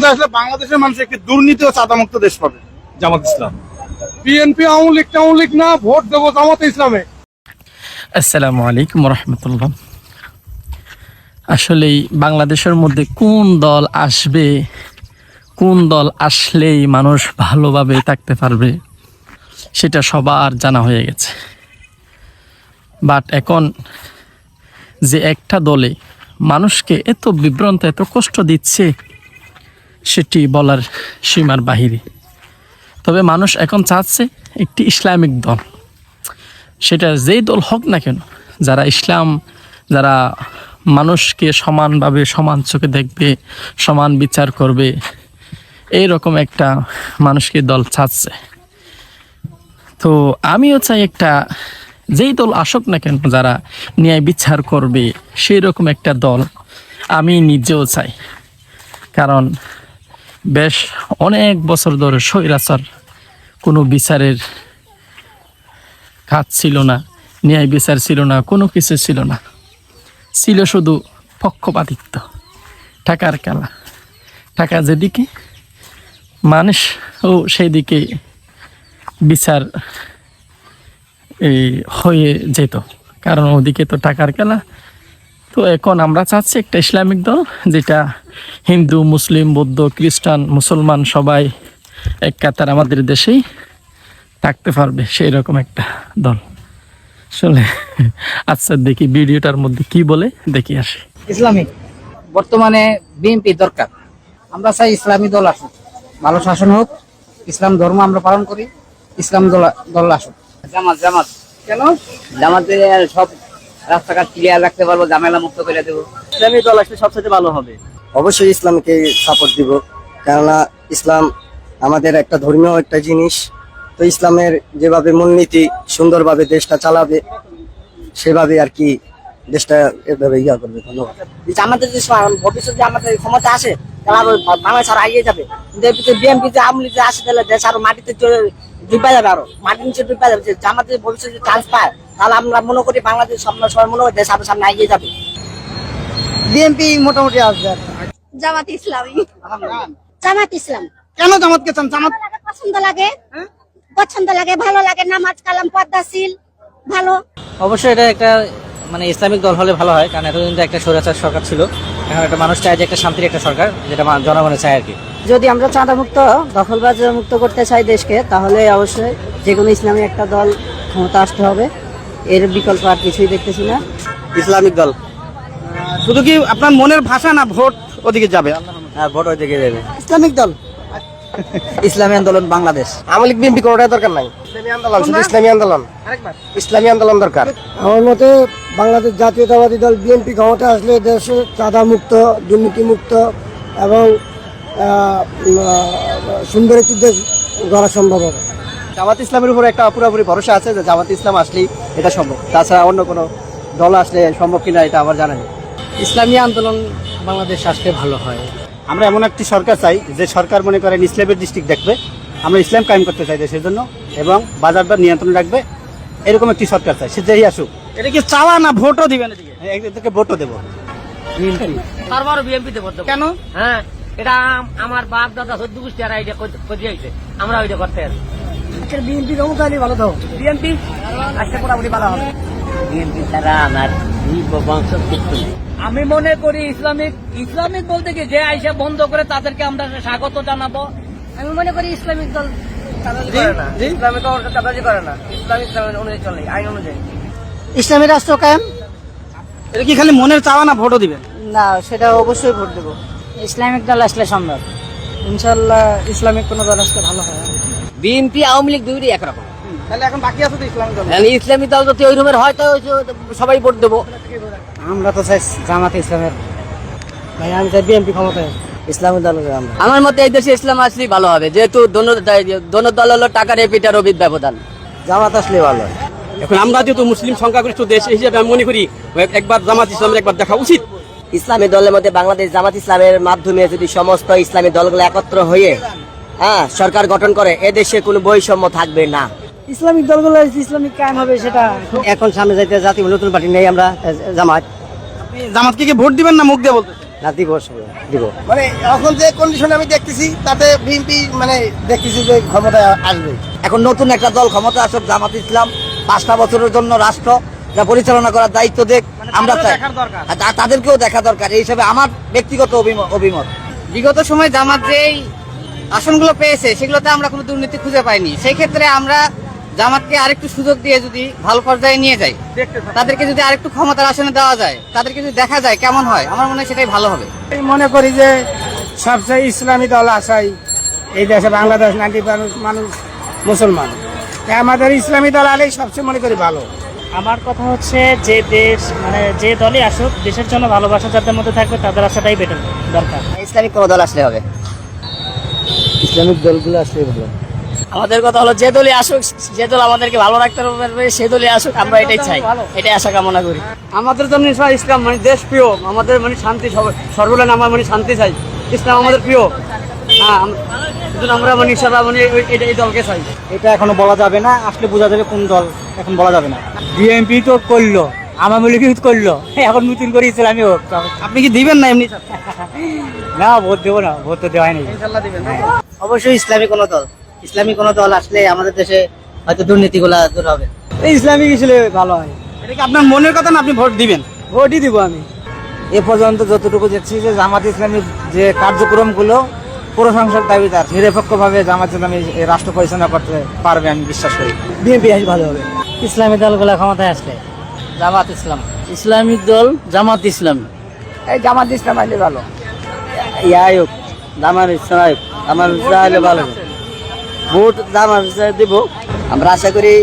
আসলে বাংলাদেশের মানুষ একটি দুর্নীতি ও চাঁদামুক্ত দেশ পাবে। জামাত ইসলাম। বিএনপি আওয়ামী লীগ না, ভোট দেবো জামাত ইসলামে। আসসালামু আলাইকুম রাহমাতুল্লাহ। আসলেই বাংলাদেশের মধ্যে কোন দল আসবে, কোন দল আসলেই মানুষ ভালোভাবে থাকতে পারবে সেটা সবার জানা হয়ে গেছে। বাট এখন যে একটা দলে মানুষকে এত বিভ্রান্ত, এত কষ্ট দিচ্ছে সেটি বলার সীমার বাহিরে। তবে মানুষ এখন চাচ্ছে একটি ইসলামিক দল, সেটা যেই দল হোক না কেন, যারা ইসলাম, যারা মানুষকে সমানভাবে সমান চোখে দেখবে, সমান বিচার করবে, এই রকম একটা মানুষকে দল চাচ্ছে। তো আমিও চাই একটা, যেই দল আসুক না কেন, যারা ন্যায় বিচার করবে সেই রকম একটা দল আমি নিজেও চাই। কারণ বেশ অনেক বছর ধরে স্বৈরাচার, কোনো বিচারের কাজ ছিল না, ন্যায় বিচার ছিল না, কোনো কিছু ছিল না, ছিল শুধু পক্ষপাতিত্ব, টাকার খেলা। টাকা যেদিকে মানুষও সেই দিকে বিচার হয়ে যেত, কারণ ওদিকে তো টাকার খেলা। তো এখন আমরা চাচ্ছি একটা ইসলামিক দল, যেটা হিন্দু, মুসলিম, বৌদ্ধ, খ্রিস্টান, মুসলমান সবাই এক কাতার আমাদের দেশেই থাকতে পারবে, সেই রকম একটা দল। আসলে আচ্ছা, দেখি ভিডিওটার মধ্যে কি বলে, দেখি আসি। ইসলামিক বর্তমানে বিএনপি দরকার। আমরা চাই ইসলামী দল আসুক, ভালো শাসন হোক, ইসলাম ধর্ম আমরা পালন করি, ইসলাম দল আসুক। জামাত জামাত কেন? জামাতে সব রাস্তাঘাট ক্লিয়ার রাখতে পারবো, ঝামেলা মুক্ত করে দেবো। ইসলামী দল আসলে সবচেয়ে ভালো হবে। অবশ্যই ইসলামকে সাপোর্ট দিব, কেননা ইসলাম আমাদের একটা ধর্মীয় একটা জিনিস। তো ইসলামের যেভাবে মূলনীতি সুন্দরভাবে দেশটা চালাবে, সেভাবে আর কি দেশটা এভাবে ইয়া করবে। ধন্যবাদ। জামাতের যে ভবিষ্যতে আমাদের ক্ষমতা আসে, তারা বাংলাদেশ আরো এগিয়ে যাবে। কিন্তু বিএনপি যে আওয়ামী লীগ যে আসে, তাহলে দেশ আরো মাটিতে ডুবা যাবে, আরো মাটির নিচে ডুবা যাবে। জামাতের ভবিষ্যতে চান্স পায়, তাহলে আমরা মনে করি বাংলাদেশ সবাই মনে করি দেশ আরো সামনে এগিয়ে যাবে। বিএনপি মোটামুটি আসবে। জামাত ইসলামী। জামাত ইসলাম। কেন জামাতকে চান? জামাত পছন্দ লাগে, পছন্দ লাগে, ভালো লাগে, নামাজ কালাম পর্দাশীল, ভালো। অবশ্যই এটা একটা মানে ইসলামিক দল হলে ভালো হয়, কারণ এতদিন তো একটা স্বৈরাচার সরকার ছিল। এখন একটা মানুষ চায় যে একটা শান্তির একটা সরকার, যেটা জনগণের চায় আর কি। যদি আমরা চাঁদা মুক্ত, দখলবাজ মুক্ত করতে চাই দেশকে, তাহলে অবশ্যই যে কোনো ইসলামী একটা দল ক্ষমতা আসতে হবে। এর বিকল্প আর কিছুই দেখতেছি না। ইসলামিক দল শুধু কি আপনার মনের ভাষা, না ভোট ওদিকে যাবে? হ্যাঁ, ভোট ওই দিকে যাবে। ইসলামিক দল। ইসলামী আন্দোলন বাংলাদেশ। আওয়ামী লীগ বিএনপি কোনোটাই দরকার নাই। ইসলামী আন্দোলন, শুধু ইসলামী আন্দোলন, ইসলামী আন্দোলন দরকার। আমার মতে বাংলাদেশ জাতীয়তাবাদী দল বিএনপি ক্ষমতা আসলে দেশে চাঁদা মুক্ত, দুর্নীতি মুক্ত এবং সুন্দর একটি দেশ গড়া সম্ভব হবে। জামাত ইসলামের উপর একটা পুরোপুরি ভরসা আছে যে জামাত ইসলাম আসলেই এটা সম্ভব। তাছাড়া অন্য কোনো দল আসলে সম্ভব কিনা এটা আমার জানা নেই। ইসলামী আন্দোলন বাংলাদেশ আসলে ভালো হয়। আমরা এমন একটি সরকার চাই যে সরকার মনে করেন ইসলামের দৃষ্টিক দেখবে, আমরা ইসলাম কায়েম করতে চাই দেশের জন্য, এবং বাজারটা নিয়ন্ত্রণ রাখবে, এরকম একটি সরকার চাই। সে যেই আসুক। এটা কি চাওয়া, না ভোটও দিবেন? এদিকে ভোটও দেবো। তারপরও বিএনপিতে ভোট দেবো। কেন? হ্যাঁ, এটা আমার বাপ দাদা 14 গোষ্ঠী আর এটা করে আইছে, আমরা ওইটা করতে আছি। বিএনপি ক্ষমতা হলে ভালো থাকো। বিএনপি আসলে মোটামুটি ভালো হবে। বিএনপি তারা আমার বংশ কিছু। আমি মনে করি ইসলামিক বলতে কি, যে আইসা বন্ধ করে তাদেরকে আমরা স্বাগত জানাবো। আমি মনে করি ইসলামিক দল ইসলামী রাষ্ট্র কায়েম। এটা কি খালি মনের চাওয়া, না ভোটও দিবেন? না, সেটা অবশ্যই ভোট দেবো। ইসলামিক দল আসলে সম্ভব। ইনশাল্লাহ ইসলামিক কোনো দল আসলে ভালো হয়। বিএনপি আওয়ামী লীগ দুইটাই একরকম। তাহলে এখন বাকি আছে তো ইসলামিক দল। ইসলামী দল যদি ওই রুমের হয় তো সবাই ভোট দেবো। আমরা তো চাই জামাত ইসলামের। ভাই আমি চাই বিএনপি ক্ষমতায়, ইসলামী দল। আমার মতে এই দেশে ইসলাম আসলেই ভালো হবে, যেহেতু দোনো দল হলো টাকার এপিটার অবিদ ব্যবধান। জামাত আসলে ভালো হয়। এখন আমরা যেহেতু মুসলিম সংখ্যাগরিষ্ঠ দেশ হিসেবে আমি মনে করি একবার জামাত ইসলামের একবার দেখা উচিত। ইসলামী দলের মধ্যে বাংলাদেশ জামাত ইসলামের মাধ্যমে যদি সমস্ত ইসলামী দলগুলো একত্র হয়ে সরকার গঠন করে, এদেশে কোনো বৈষম্য থাকবে না। ইসলামিক দলগুলো ইসলামিক কায়েম হবে, সেটা এখন সামনে যাইতে জাতীয় নতুন পার্টি নেই আমরা, জামাত। জামাতকে কি ভোট দিবেন, না মুখ দিয়ে বলতেছেন? না দিব দিব মানে এখন যে কন্ডিশনে আমি দেখতেছি তাতে বিএনপি মানে দেখতেছি যে ক্ষমতায় আসবে। এখন নতুন একটা দল ক্ষমতা আসুক, জামাত ইসলাম 5টা বছরের জন্য রাষ্ট্র যা পরিচালনা করার দায়িত্ব দেখ, আমরা চাই। আর তাদেরকেও দেখা দরকার, এই হিসাবে আমার ব্যক্তিগত অভিমত। বিগত সময় জামাত যেই আসনগুলো পেয়েছে সেগুলোতে আমরা কোনো দুর্নীতি খুঁজে পাইনি। সেই ক্ষেত্রে আমরা জামাতকে আরেকটু সুযোগ দিয়ে যদি ভালো পর্যায়ে নিয়ে যাই, তাদেরকে যদি আরেকটু ক্ষমতার আসনে দেওয়া যায়, তাদেরকে যদি দেখা যায় কেমন হয়, আমার মনে হয় সেটাই ভালো হবে। মনে করি যে সবচেয়ে ইসলামী দল আসাই এই দেশে, বাংলাদেশ 90% মানুষ মুসলমান, তাই আমাদের ইসলামী দল আলেই সবচেয়ে মনে করি ভালো। আমার কথা হচ্ছে যে দেশ মানে যে দলই আসুক, দেশের জন্য ভালোবাসা যাদের মধ্যে থাকবে তাদের আসাটাই বেটার দরকার। ইসলামিক কোনো দল আসলে হবে, ইসলামিক দলগুলো আসলে ভালো। আমাদের কথা হলো যে দলই আসুক, যে দল আমাদেরকে ভালো রাখতে পারবে সে দলই আসুক, আমরা এটাই চাই, এটাই আশা কামনা করি। আমাদের জন্য ইসলাম মানে দেশ প্রিয়, আমাদের মানে শান্তি, সর্বলেন আমার মানে শান্তি চাই, ইসলাম আমাদের প্রিয়। হ্যাঁ, আমরা মানে ইনশাআল্লাহ মানে এই দলকে চাই। এটা এখনো বলা যাবে না, আসলে বোঝা যাবে কোন দল, এখন বলা যাবে না। বিএনপি তো করলো, আওয়ামী লীগ করলো, এখন নতুন করে ইসলামী হোক। আপনি কি দিবেন না এমনি? না, ভোট দেবো না, ভোট তো দেওয়াই নেই। অবশ্যই ইসলামী কোনো দল আসলে আমাদের দেশে হয়তো দুর্নীতিগুলা দূর হবে। ইসলামিক হিসেবে ভালো হয়। এটা কি আপনার মনের কথা না আপনি ভোট দিবেন? ভোটই দিব আমি। এ পর্যন্ত যতটুকু দেখছি যে জামাত ইসলামীর যে কার্যক্রমগুলো প্রশংসার দাবিদার, নিরপেক্ষভাবে জামাত ইসলামী এই রাষ্ট্র পরিচালনা করতে পারবে আমি বিশ্বাস করি। বিএনপি আসলে ভালো হবে। ইসলামী দলগুলো ক্ষমতায় আসলে জামাত ইসলাম, ইসলামিক দল জামাত ইসলামী। এই জামাত ইসলাম আসলে ভালো। ইয়ায়ক জামাত ইসলাম আমার চাইলে ভালো হবে। ভোট জামাত দিব। আমরা আশা করি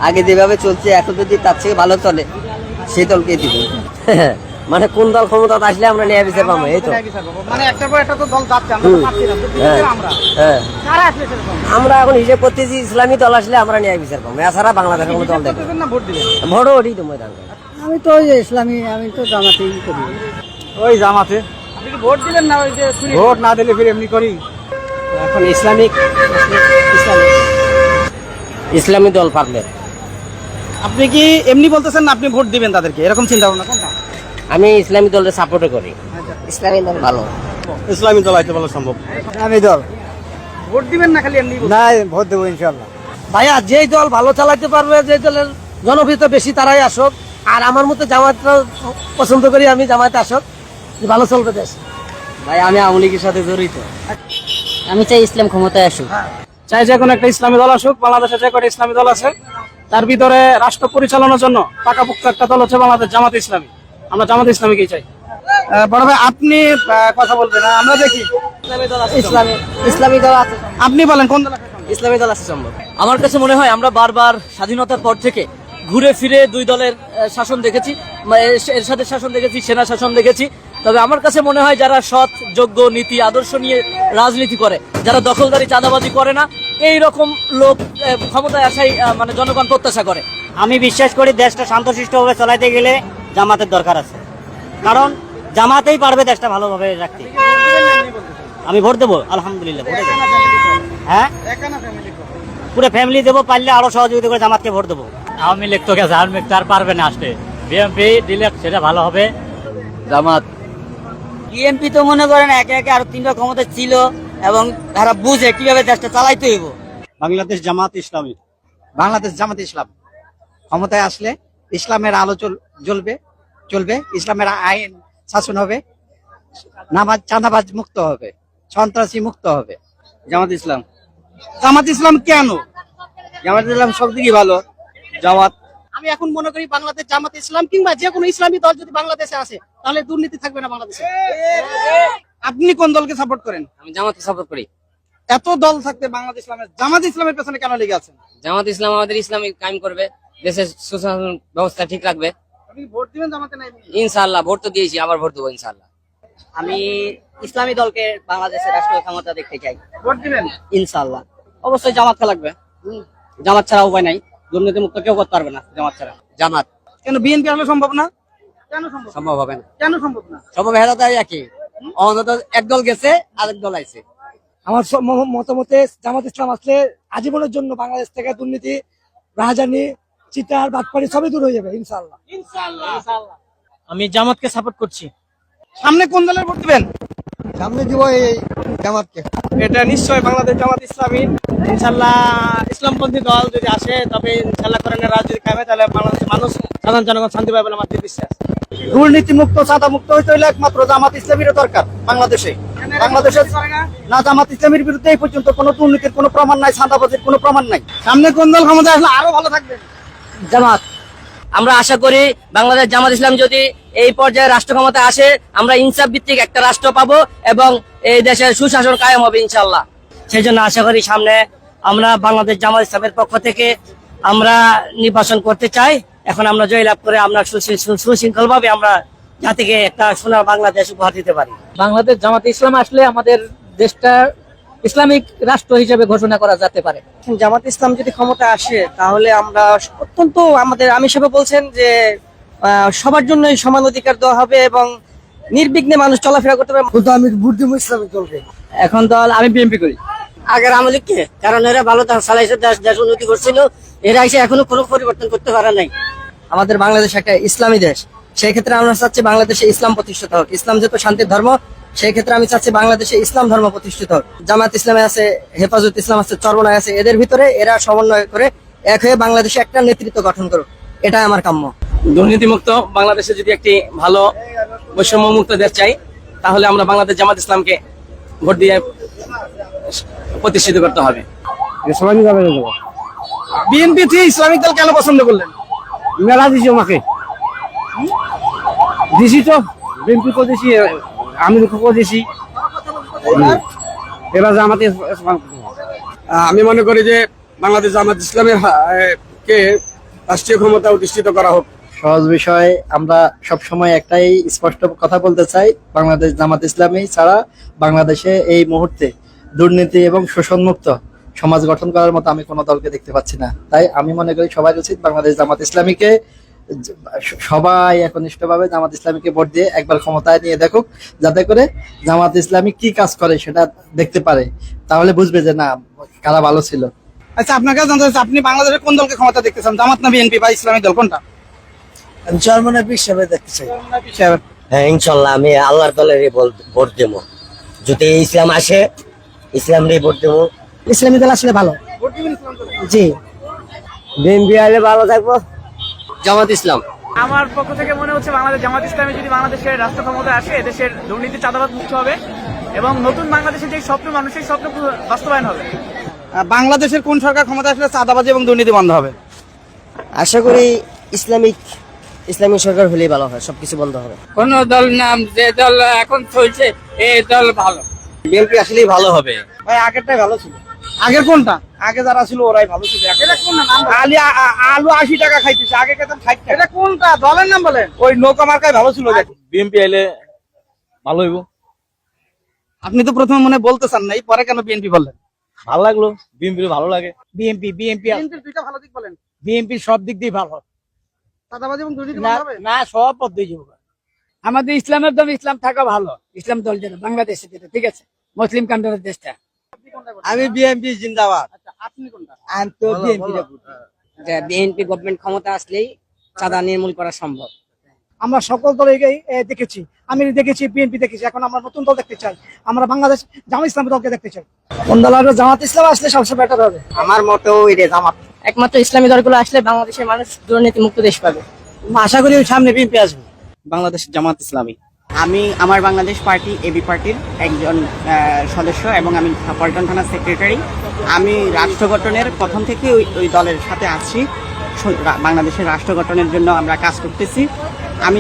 আগে যেভাবে চলছে এখন যদি তার থেকে ভালো চলে সেই দলকে দিব। মানে কোন দল ক্ষমতা আসলে আমরা ন্যায় বিচার পাবো, এই তো। মানে একটা পর একটা তো দল যাচ্ছে, আমরা তো পাচ্ছি না, তো কি করব আমরা? হ্যাঁ, কারা আসলে সেরকম? আমরা এখন হিসেব করতেছি ইসলামী দল আসলে আমরা ন্যায় বিচার পাবো, এছাড়া বাংলাদেশের কোনো দল দেখবো না ভোট দিবেন? ভোটও ওঠি তো ময়দান। আমি তো ইসলামী, আমি তো জামাতেই করি। ওই জামাতে আপনি কি ভোট দিবেন না ওই যে ভোট না দিলে ফির এমনি করি। এখন ইসলামী দল পারবে। আপনি কি এমনি বলতেছেন না আপনি ভোট দিবেন তাদেরকে, এরকম চিন্তা ভাবনা কোনটা? আমি ইসলামী দলের সাপোর্ট করি। ইসলামী দল ভালো। ইসলামী দল আইতে ভালো সম্ভব। আমি দল ভোট দিবেন না খালি এমনি? না, ভোট দেবো ইনশাল্লাহ। ভাইয়া, যেই দল ভালো চালাতে পারবে, যে দলের জনপ্রিয়তা বেশি তারাই আসুক। আর আমার মতো জামাত পছন্দ করি, আমি জামাতে আসুক, ভালো চলবে দেশ। ভাই আমি আওয়ামী লীগের সাথে জড়িত। আমি চাই ইসলাম ক্ষমতায় আসুক। চাই যে কোনো একটা ইসলামী দল আসুক। বাংলাদেশে যে কটা ইসলামী দল আছে তার ভিতরে রাষ্ট্র পরিচালনার জন্য পাকাপোক্ত একটা দল হচ্ছে বাংলাদেশ জামাত ইসলামী। আমরা জামাত ইসলামীকেই চাই। বড় ভাই আপনি কথা বলবেন, আমরা দেখি ইসলামী দল আছে। আপনি বলেন কোন দল? ইসলামী দল আছে সম্ভব। আমার কাছে মনে হয় আমরা বারবার স্বাধীনতার পর থেকে ঘুরে ফিরে দুই দলের শাসন দেখেছি, এরশাদের শাসন দেখেছি, সেনা শাসন দেখেছি। তবে আমার কাছে মনে হয় যারা সৎ, যোগ্য, নীতি আদর্শ নিয়ে রাজনীতি করে, যারা দখলদারি, চাঁদাবাজি করে না, এই রকম লোক ক্ষমতায় আসাই মানে জনগণ প্রত্যাশা করে। আমি বিশ্বাস করি দেশটা শান্তশিষ্টভাবে চালাইতে গেলে জামাতের দরকার আছে, কারণ জামাতেই পারবে দেশটা ভালোভাবে রাখতে। আমি ভোট দেবো, আলহামদুলিল্লাহ ভোট দেবো। হ্যাঁ, পুরো ফ্যামিলি দেবো, পারলে আরো সহযোগিতা করে জামাতকে ভোট দেবো। আওয়ামী লীগ তো গেছে, আওয়ামী লীগ তো আর পারবে না আসতে। বিএনপি দিলে সেটা ভালো হবে। জামাত। বিএনপি তো মনে করেন একে একে আরো 3টা ক্ষমতা ছিল এবং তারা বুঝে কিভাবে দেশটা চালাইতে হইব। বাংলাদেশ জামাত ইসলামী। বাংলাদেশ জামাত ইসলাম ক্ষমতায় আসলে ইসলামের আলো চলবে, ইসলামের আইন শাসন হবে, নামাজ চাঁদাবাজ মুক্ত হবে, সন্ত্রাসী মুক্ত হবে। জামাত ইসলাম। জামাত ইসলাম কেন? জামাত ইসলাম সব দিকই ভালো। জামাত আমি এখন মনে করি বাংলাদেশ জামাত ইসলাম কিংবা যে কোনো ইসলামী দল যদি বাংলাদেশে আসে তাহলে দুর্নীতি থাকবে না বাংলাদেশে। আপনি কোন দলকে সাপোর্ট করেন? আমি জামাতকে সাপোর্ট করি। এত দল থাকতে বাংলাদেশ জামাত ইসলামের পেছনে কেন লেগে আছেন? জামাত ইসলাম আমাদের ইসলামিক কায়েম করবে, দেশের সুশাসন ব্যবস্থা ঠিক রাখবে। আপনি ভোট দিবেন জামাতে? নাই ইনশাআল্লাহ ভোট তো দিয়েছি, আবার ভোট দেবো ইনশাআল্লাহ। আমি ইসলামী দলকে বাংলাদেশের রাষ্ট্রীয় ক্ষমতা দেখতে চাই। ভোট দিবেন ইনশাআল্লাহ। অবশ্যই জামাতকে লাগবে, জামাত ছাড়া উপায় নাই, দুর্নীতি মুক্ত কেউ করতে পারবে না জামাত ছাড়া। জামাত। কেন বিএনপি আসলে সম্ভব না? কেন সম্ভব? সম্ভব হবে না। কেন সম্ভব না? সম্ভব হেরাতে একই, অন্তত এক দল গেছে, আরেক দল আইছে। আমার মতামতে জামাত ইসলাম আসলে আজীবনের জন্য বাংলাদেশ থেকে দুর্নীতি, রাহাজানি, চিটার, বাটপাড়ি সবই দূর হয়ে যাবে ইনশাআল্লাহ। আমি জামাতকে সাপোর্ট করছি। সামনে কোন দলের ভোট দিবেন? সামনে দিব এই জামাতকে। এটা নিশ্চয়ই বাংলাদেশ জামাত ইসলামী, ইনশাল্লাহ ইসলামপন্থী দল যদি আসে তবে ইনশাল্লাহ কোরআনের রাজ যদি খাবে তাহলে বাংলাদেশের মানুষ সাধারণ জনগণ শান্তি পাবে বলে আমার বিশ্বাস। দুর্নীতি মুক্ত চাঁদা মুক্ত হইতে হইলে একমাত্র জামাত ইসলামীর দরকার বাংলাদেশে। না, জামাত ইসলামীর বিরুদ্ধে এই পর্যন্ত কোনো দুর্নীতির কোনো প্রমাণ নাই, চাঁদাবাজির কোনো প্রমাণ নাই। সামনে কোন দল ক্ষমতা আসলে আরো ভালো থাকবে? জামাত। আমরা আশা করি বাংলাদেশ জামাত ইসলাম যদি এই পর্যায়ে রাষ্ট্র ক্ষমতা আসে, আমরা ইনসাফ ভিত্তিক একটা রাষ্ট্র পাবো এবং এই দেশের সুশাসন কায়েম হবে ইনশাল্লাহ। সেই জন্য আশা করি সামনে আমরা বাংলাদেশ জামাত ইসলামের পক্ষ থেকে আমরা নির্বাচন করতে চাই। এখন আমরা জয়লাভ করে আমরা সুশৃঙ্খল ভাবে আমরা জাতিকে একটা সোনার বাংলাদেশ উপহার দিতে পারি। বাংলাদেশ জামাতে ইসলাম আসলে আমাদের দেশটা ইসলামিক রাষ্ট্র হিসেবে ঘোষণা করা যেতে পারে। জামাত ইসলাম যদি ক্ষমতা আসে তাহলে আমরা অত্যন্ত আমি হিসেবে বলছেন যে সবার জন্যই সমান অধিকার দেওয়া হবে এবং নির্বিঘ্নে মানুষ চলাফেরা করতে পারবে। কিন্তু আমি ভোট দিব ইসলামিক দলকে। এখন দল আমি বিএনপি করি। আগের আওয়ামী লীগকে, কারণ এরা ভালো চালাইছে, দেশ উন্নতি করছিল, এরা এসে এখনো কোনো পরিবর্তন করতে পারে নাই। আমাদের বাংলাদেশ একটা ইসলামী দেশ, সেই ক্ষেত্রে আমরা চাচ্ছি বাংলাদেশে ইসলাম প্রতিষ্ঠিত হোক। ইসলাম যেহেতু শান্তির ধর্ম, সেই ক্ষেত্রে আমি চাচ্ছি বাংলাদেশে ইসলাম ধর্ম প্রতিষ্ঠিত হোক। জামাত ইসলামে আছে, হেফাজত ইসলাম আছে, চরমনায় আছে, এদের ভিতরে এরা সমন্বয় করে এক হয়ে বাংলাদেশে একটা নেতৃত্ব গঠন করুক, এটাই আমার কাম্য। দুর্নীতিমুক্ত বাংলাদেশে যদি একটি ভালো বৈষম্য মুক্ত দেশ চাই তাহলে আমরা বাংলাদেশ জামাত ইসলামকে ভোট দিয়ে প্রতিষ্ঠিত করতে হবে। বিএনপি থেকে ইসলামিক দল কেন পছন্দ করলেন? মেলা দিছি আমাকে দিছি তো, বিএনপি করে দিছি, আমি করে দিছি, এবার জামাতে। আমি মনে করি যে বাংলাদেশ জামাত ইসলামের কে রাষ্ট্রীয় ক্ষমতা অধিষ্ঠিত করা হোক। সহজ বিষয়, আমরা সবসময় একটাই স্পষ্ট কথা বলতে চাই, বাংলাদেশ জামাত ইসলামী ছাড়া বাংলাদেশে এই মুহূর্তে দুর্নীতি এবং শোষণমুক্ত সমাজ গঠন করার মতো আমি কোনো দলকে দেখতে পাচ্ছি না। তাই আমি মনে করি সবাই উচিত বাংলাদেশ জামাত ইসলামীকে, সবাই একনিষ্ঠভাবে জামাত ইসলামীকে ভোট দিয়ে একবার ক্ষমতায় নিয়ে দেখুক, যাতে করে জামাত ইসলামী কি কাজ করে সেটা দেখতে পারে, তাহলে বুঝবে যে না কারা ভালো ছিল। আচ্ছা, আপনাকে জানতে চাচ্ছি, আপনি বাংলাদেশের কোন দলকে ক্ষমতা দেখতে চান, জামাত না বিএনপি বা ইসলামিক দল, কোনটা? আমি চরমনায় হিসাবে দেখতে চাই। হ্যাঁ, ইনশাল্লাহ আমি আল্লাহর দলের ভোট দেবো। যদি ইসলাম আসে ইসলামেরই ভোট দেবো। ইসলামী দল আসলে ভালো। জি, বিএনপি আইলে ভালো থাকবো। জামাত ইসলাম। আমার পক্ষ থেকে মনে হচ্ছে বাংলাদেশ জামাত ইসলামী যদি বাংলাদেশের রাষ্ট্র ক্ষমতা আসে, দেশের দুর্নীতি চাঁদাবাদ মুক্ত হবে এবং নতুন বাংলাদেশের যে স্বপ্ন, মানুষের স্বপ্ন বাস্তবায়ন হবে। বাংলাদেশের কোন সরকার ক্ষমতা আসলে চাঁদাবাজি এবং দুর্নীতি বন্ধ হবে? আশা করি ইসলামিক সরকার হলেই ভালো হয়, সবকিছু বন্ধ হবে। কোন দল নাম, যে দল এখন চলছে এই দল ভালো। বিএনপি আসলেই ভালো হবে। ভাই আগেরটাই ভালো ছিল। আগের কোনটা? আগে যারা ছিল ওরাই ভালো ছিল। এটা কোন নাম? আলু 80 টাকা খাইতেছে, আগে খেতাম 60 টাকা। এটা কোনটা? দলের নাম বলেন। ওই নৌকা মার্কায় ভালো ছিল। বিএনপি আইলে ভালো হইব। আপনি তো প্রথমে মনে বলতে চান নাই, পরে কেন বিএনপি বললেন? ভালো লাগলো, বিএনপি ভালো লাগে। বিএনপির দুইটা ভালো দিক বলেন। বিএনপি সব দিক দিয়ে ভালো, চাঁদাবাজি এবং দুর্নীতি বন্ধ হবে? না সব পদ্ধতি হবে। আমাদের ইসলামের দল ইসলাম থাকা ভালো, ইসলাম দল যেটা বাংলাদেশে যেটা, ঠিক আছে, মুসলিম কান্ট্রির দেশটা। আমি বিএনপি জিন্দাবাদ। আচ্ছা, আপনি কোনটা? আমি তো বিএনপি। বিএনপি গভর্নমেন্ট ক্ষমতা আসলেই চাঁদা নির্মূল করা সম্ভব। আমরা সকল দলকেই দেখেছি, আমি দেখেছি, বিএনপি দেখেছি, এখন আমরা নতুন দল দেখতে চাই, আমরা বাংলাদেশ জামাত ইসলামী দলকে দেখতে চাই। কোন দল আসলে? জামাত ইসলাম আসলে সবচেয়ে বেটার হবে আমার মতেও এটা জামাত। একমাত্র ইসলামী দলগুলো আসলে বাংলাদেশের মানুষ দুর্নীতি মুক্ত দেশ পাবে। আশা করি সামনে বিএনপি আসবে। বাংলাদেশ জামাত ইসলামী। আমি আমার বাংলাদেশ পার্টি এবি পার্টির একজন সদস্য এবং আমি পল্টন থানার সেক্রেটারি। আমি রাষ্ট্র গঠনের প্রথম থেকে ওই দলের সাথে আছি। বাংলাদেশের রাষ্ট্র গঠনের জন্য আমরা কাজ করতেছি। আমি